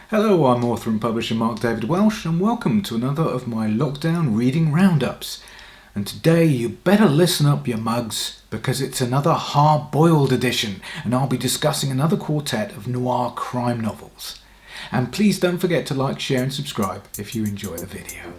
Hello, I'm author and publisher Mark David Welsh, and welcome to another of my lockdown reading roundups. And today you better listen up, you mugs, because it's another hard-boiled edition, and I'll be discussing another quartet of noir crime novels. And please don't forget to like, share and subscribe if you enjoy the video.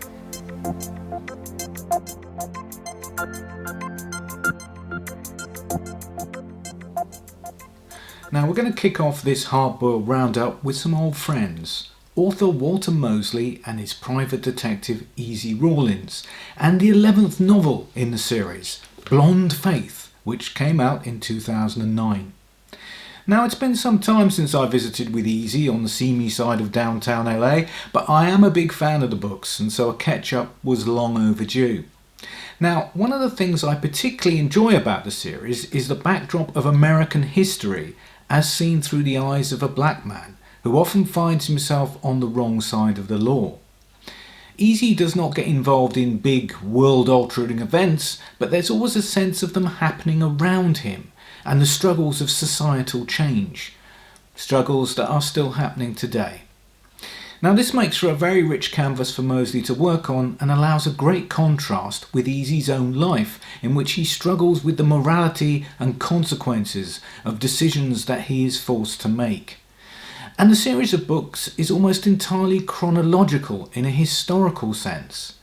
Now we're going to kick off this hard-boiled roundup with some old friends. Author Walter Mosley and his private detective Easy Rawlins, and the 11th novel in the series, Blonde Faith, which came out in 2009. Now it's been some time since I visited with Easy on the seamy side of downtown LA, but I am a big fan of the books, and so a catch-up was long overdue. Now, one of the things I particularly enjoy about the series is the backdrop of American history as seen through the eyes of a black man who often finds himself on the wrong side of the law. Easy does not get involved in big world-altering events, but there's always a sense of them happening around him and the struggles of societal change, struggles that are still happening today. Now this makes for a very rich canvas for Mosley to work on and allows a great contrast with Easy's own life, in which he struggles with the morality and consequences of decisions that he is forced to make. And the series of books is almost entirely chronological in a historical sense.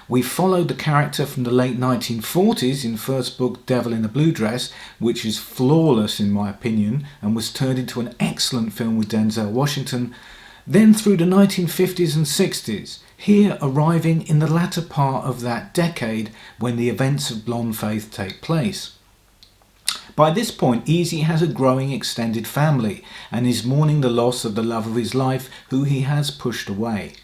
We followed the character from the late 1940s in first book Devil in a Blue Dress, which is flawless in my opinion and was turned into an excellent film with Denzel Washington, then through the 1950s and 60s, here arriving in the latter part of that decade when the events of Blonde Faith take place. By this point, Easy has a growing extended family and is mourning the loss of the love of his life who he has pushed away.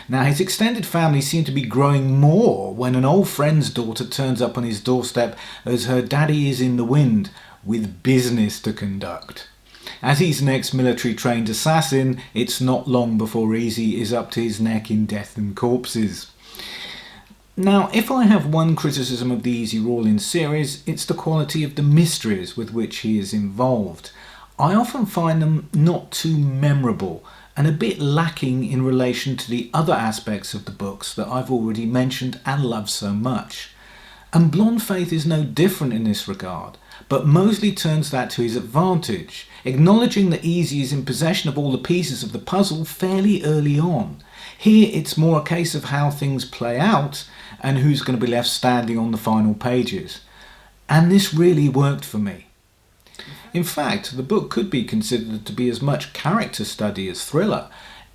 Now his extended family seem to be growing more when an old friend's daughter turns up on his doorstep as her daddy is in the wind with business to conduct. As he's an ex-military trained assassin, it's not long before Easy is up to his neck in death and corpses. Now, if I have one criticism of the Easy Rawlins series, it's the quality of the mysteries with which he is involved. I often find them not too memorable and a bit lacking in relation to the other aspects of the books that I've already mentioned and love so much. And Blonde Faith is no different in this regard, but Mosley turns that to his advantage, acknowledging that Easy is in possession of all the pieces of the puzzle fairly early on. Here it's more a case of how things play out and who's going to be left standing on the final pages. And this really worked for me. In fact, the book could be considered to be as much character study as thriller,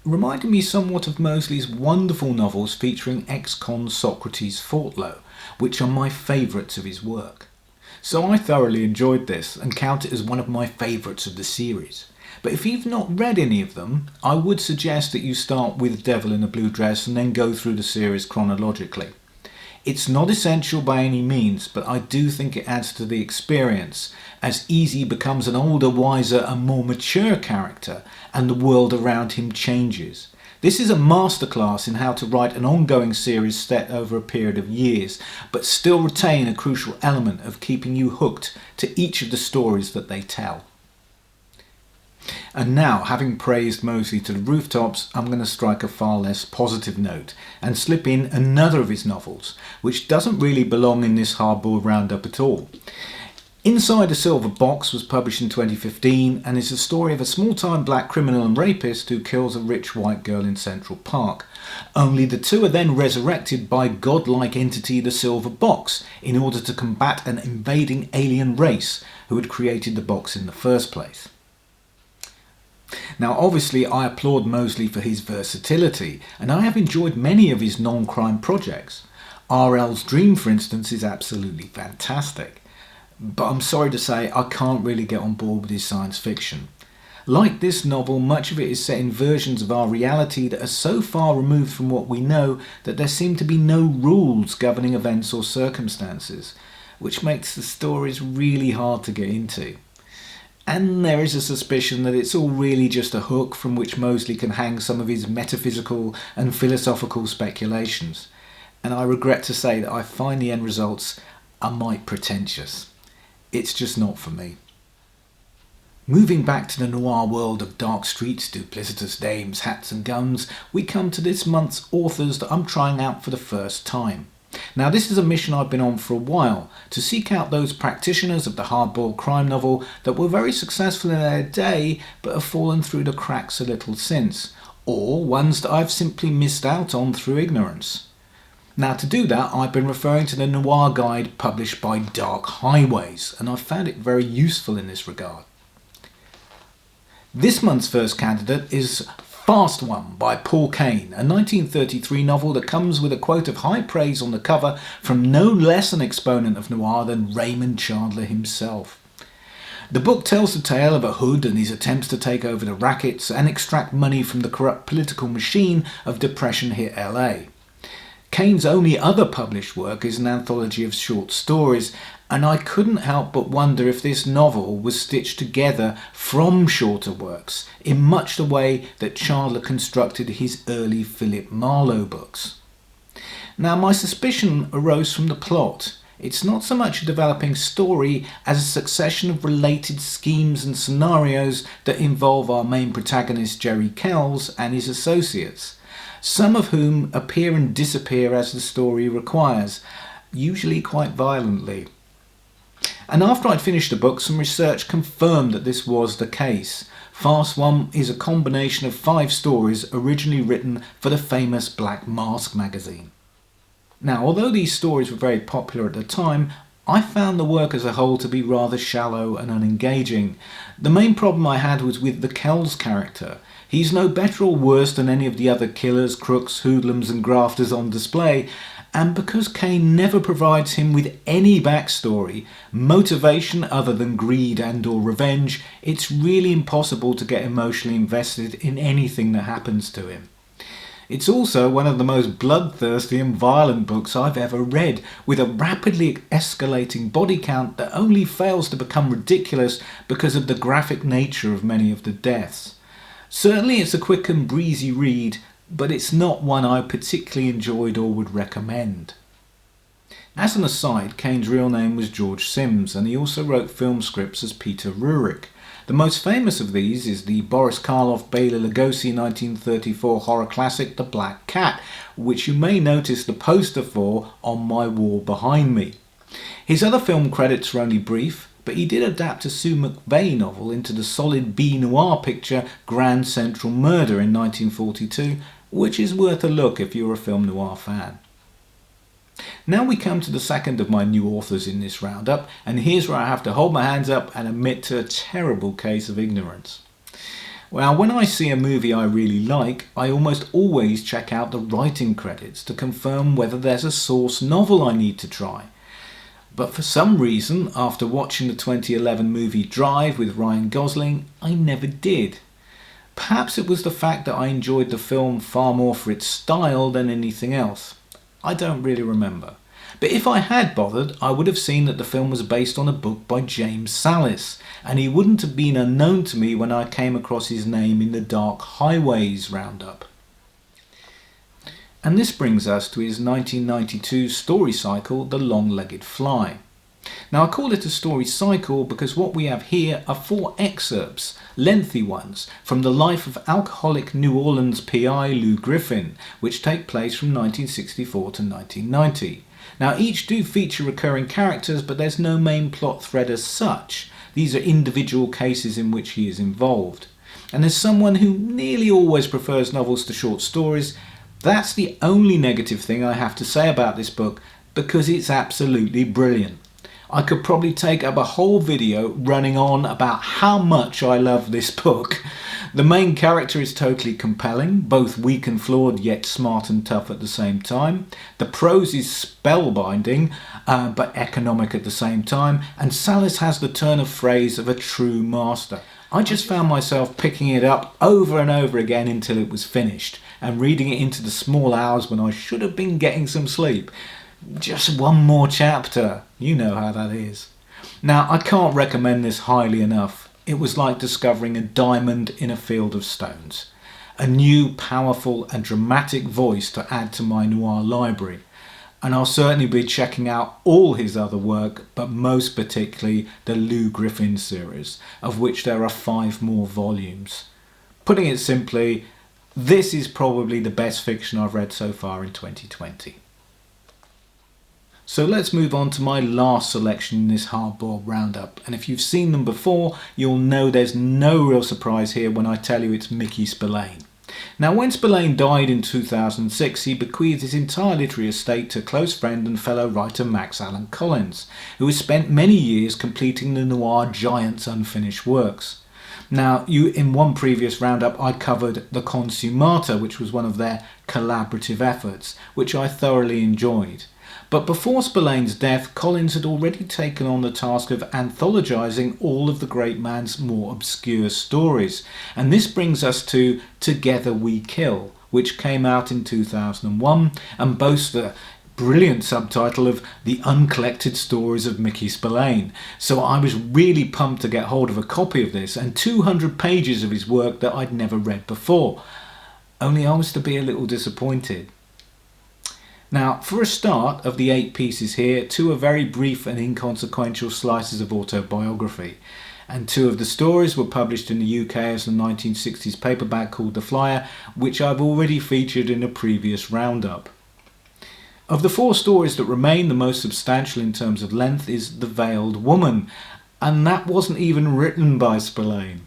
reminding me somewhat of Mosley's wonderful novels featuring ex-con Socrates Fortlow, which are my favourites of his work. So I thoroughly enjoyed this and count it as one of my favourites of the series. But if you've not read any of them, I would suggest that you start with Devil in a Blue Dress and then go through the series chronologically. It's not essential by any means, but I do think it adds to the experience as Easy becomes an older, wiser and more mature character and the world around him changes. This is a masterclass in how to write an ongoing series set over a period of years, but still retain a crucial element of keeping you hooked to each of the stories that they tell. And now, having praised Mosley to the rooftops, I'm going to strike a far less positive note and slip in another of his novels, which doesn't really belong in this hardboiled roundup at all. Inside a Silver Box was published in 2015 and is the story of a small-time black criminal and rapist who kills a rich white girl in Central Park. Only the two are then resurrected by godlike entity the Silver Box in order to combat an invading alien race who had created the box in the first place. Now obviously I applaud Mosley for his versatility, and I have enjoyed many of his non-crime projects. R.L.'s Dream, for instance, is absolutely fantastic. But I'm sorry to say I can't really get on board with his science fiction. Like this novel, much of it is set in versions of our reality that are so far removed from what we know that there seem to be no rules governing events or circumstances, which makes the stories really hard to get into. And there is a suspicion that it's all really just a hook from which Mosley can hang some of his metaphysical and philosophical speculations. And I regret to say that I find the end results a mite pretentious. It's just not for me. Moving back to the noir world of dark streets, duplicitous dames, hats and guns, we come to this month's authors that I'm trying out for the first time. Now this is a mission I've been on for a while, to seek out those practitioners of the hard-boiled crime novel that were very successful in their day but have fallen through the cracks a little since, or ones that I've simply missed out on through ignorance. Now to do that I've been referring to the Noir Guide published by Dark Highways, and I've found it very useful in this regard. This month's first candidate is Fast One by Paul Cain, a 1933 novel that comes with a quote of high praise on the cover from no less an exponent of noir than Raymond Chandler himself. The book tells the tale of a hood and his attempts to take over the rackets and extract money from the corrupt political machine of Depression-hit LA. Cain's only other published work is an anthology of short stories, and I couldn't help but wonder if this novel was stitched together from shorter works, in much the way that Chandler constructed his early Philip Marlowe books. Now my suspicion arose from the plot. It's not so much a developing story as a succession of related schemes and scenarios that involve our main protagonist Jerry Kells and his associates, some of whom appear and disappear as the story requires, usually quite violently. And after I'd finished the book, some research confirmed that this was the case. Fast One is a combination of 5 stories originally written for the famous Black Mask magazine. Now, although these stories were very popular at the time, I found the work as a whole to be rather shallow and unengaging. The main problem I had was with the Kells character. He's no better or worse than any of the other killers, crooks, hoodlums and grafters on display, and because Cain never provides him with any backstory, motivation other than greed and or revenge, it's really impossible to get emotionally invested in anything that happens to him. It's also one of the most bloodthirsty and violent books I've ever read, with a rapidly escalating body count that only fails to become ridiculous because of the graphic nature of many of the deaths. Certainly it's a quick and breezy read, but it's not one I particularly enjoyed or would recommend. As an aside, Cain's real name was George Sims, and he also wrote film scripts as Peter Rurik. The most famous of these is the Boris Karloff, Bela Lugosi 1934 horror classic The Black Cat, which you may notice the poster for on my wall behind me. His other film credits were only brief, but he did adapt a Sue McVeigh novel into the solid B-noir picture Grand Central Murder in 1942, which is worth a look if you're a film noir fan. Now we come to the second of my new authors in this roundup, and here's where I have to hold my hands up and admit to a terrible case of ignorance. Well, when I see a movie I really like, I almost always check out the writing credits to confirm whether there's a source novel I need to try. But for some reason, after watching the 2011 movie Drive with Ryan Gosling, I never did. Perhaps it was the fact that I enjoyed the film far more for its style than anything else. I don't really remember. But if I had bothered, I would have seen that the film was based on a book by James Sallis, and he wouldn't have been unknown to me when I came across his name in the Dark Highways roundup. And this brings us to his 1992 story cycle, The Long-Legged Fly. Now I call it a story cycle because what we have here are 4 excerpts, lengthy ones, from the life of alcoholic New Orleans PI Lou Griffin, which take place from 1964 to 1990. Now each do feature recurring characters, but there's no main plot thread as such. These are individual cases in which he is involved. And as someone who nearly always prefers novels to short stories, that's the only negative thing I have to say about this book, because it's absolutely brilliant. I could probably take up a whole video running on about how much I love this book. The main character is totally compelling, both weak and flawed yet smart and tough at the same time. The prose is spellbinding but economic at the same time, and Sallis has the turn of phrase of a true master. I just found myself picking it up over and over again until it was finished, and reading it into the small hours when I should have been getting some sleep. Just one more chapter, you know how that is. Now I can't recommend this highly enough. It was like discovering a diamond in a field of stones. A new, powerful and dramatic voice to add to my noir library. and I'll certainly be checking out all his other work, but most particularly the Lou Griffin series, of which there are 5 more volumes. Putting it simply, this is probably the best fiction I've read so far in 2020. So let's move on to my last selection in this hardboiled roundup, and if you've seen them before, you'll know there's no real surprise here when I tell you it's Mickey Spillane. Now, when Spillane died in 2006, he bequeathed his entire literary estate to close friend and fellow writer Max Allan Collins, who has spent many years completing the noir giant's unfinished works. Now, in one previous roundup I covered The Consumata, which was one of their collaborative efforts, which I thoroughly enjoyed. But before Spillane's death, Collins had already taken on the task of anthologizing all of the great man's more obscure stories. And this brings us to Together We Kill, which came out in 2001 and boasts the brilliant subtitle of The Uncollected Stories of Mickey Spillane. So I was really pumped to get hold of a copy of this and 200 pages of his work that I'd never read before. Only I was to be a little disappointed. Now, for a start, of the 8 pieces here, 2 are very brief and inconsequential slices of autobiography, and 2 of the stories were published in the UK as the 1960s paperback called The Flyer, which I've already featured in a previous roundup. Of the 4 stories that remain, the most substantial in terms of length is The Veiled Woman, and that wasn't even written by Spillane.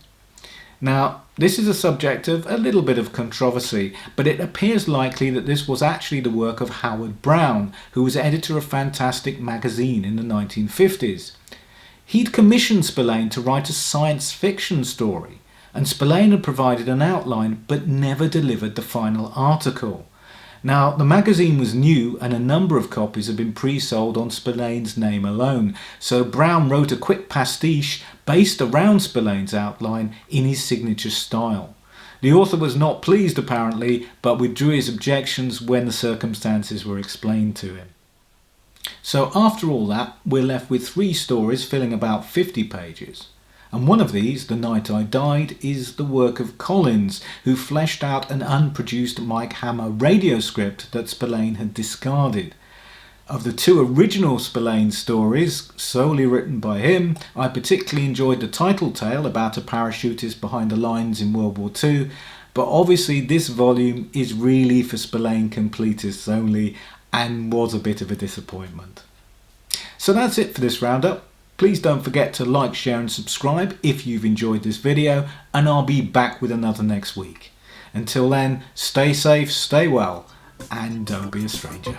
Now, this is a subject of a little bit of controversy, but it appears likely that this was actually the work of Howard Brown, who was editor of Fantastic magazine in the 1950s. He'd commissioned Spillane to write a science fiction story, and Spillane had provided an outline but never delivered the final article. Now, the magazine was new and a number of copies had been pre-sold on Spillane's name alone, so Brown wrote a quick pastiche based around Spillane's outline in his signature style. The author was not pleased apparently, but withdrew his objections when the circumstances were explained to him. So after all that, we're left with 3 stories filling about 50 pages. And one of these, The Night I Died, is the work of Collins, who fleshed out an unproduced Mike Hammer radio script that Spillane had discarded. Of the 2 original Spillane stories, solely written by him, I particularly enjoyed the title tale about a parachutist behind the lines in World War II, but obviously this volume is really for Spillane completists only and was a bit of a disappointment. So that's it for this roundup. Please don't forget to like, share and subscribe if you've enjoyed this video, and I'll be back with another next week. Until then, stay safe, stay well, and don't be a stranger.